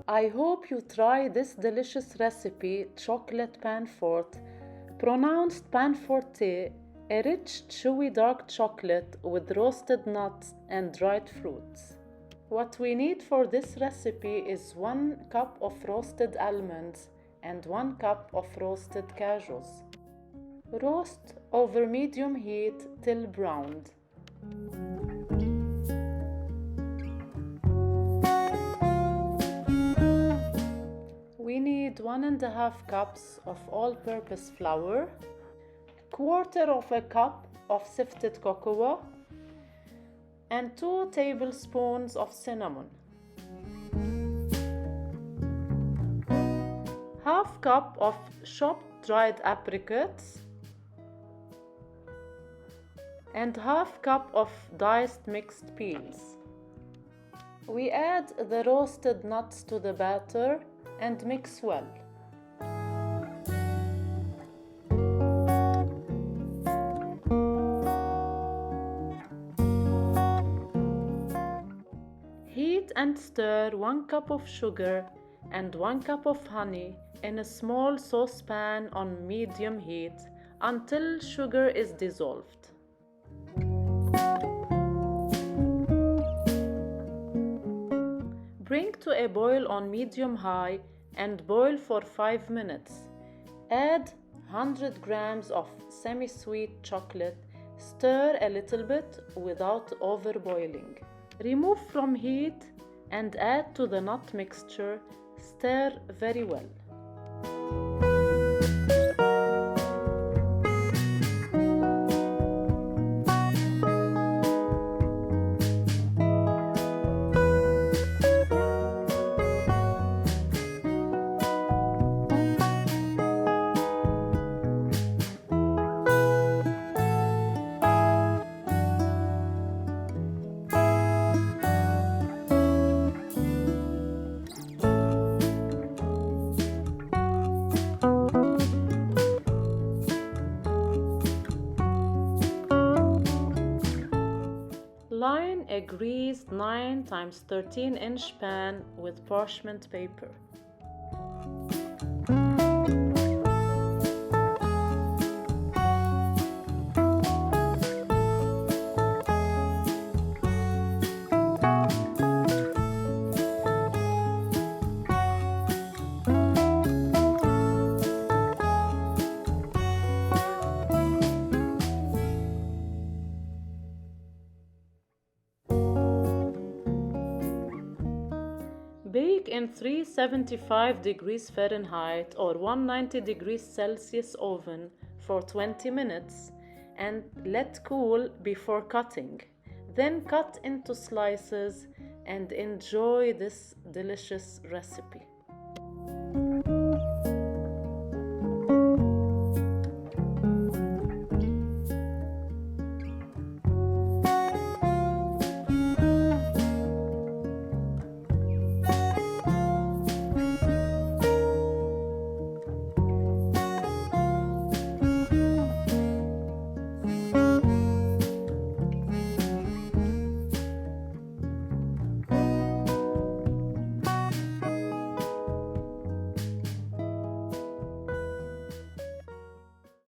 I hope you try this delicious recipe, chocolate Panforte, pronounced Panforte, a rich, chewy dark chocolate with roasted nuts and dried fruits. What we need for this recipe is 1 cup of roasted almonds and 1 cup of roasted cashews. Roast over medium heat till browned. We need 1½ cups of all-purpose flour, 1/4 cup of sifted cocoa, and 2 tablespoons of cinnamon. 1/2 cup of chopped dried apricots, and 1/2 cup of diced mixed peas. We add the roasted nuts to the batter and mix well. Heat and stir 1 cup of sugar and 1 cup of honey in a small saucepan on medium heat until sugar is dissolved. Bring to a boil on medium-high and boil for 5 minutes. Add 100 grams of semi-sweet chocolate. Stir a little bit without overboiling. Remove from heat and add to the nut mixture. Stir very well. Line a greased 9 x 13-inch pan with parchment paper. Bake in 375 degrees Fahrenheit or 190 degrees Celsius oven for 20 minutes and let cool before cutting. Then cut into slices and enjoy this delicious recipe.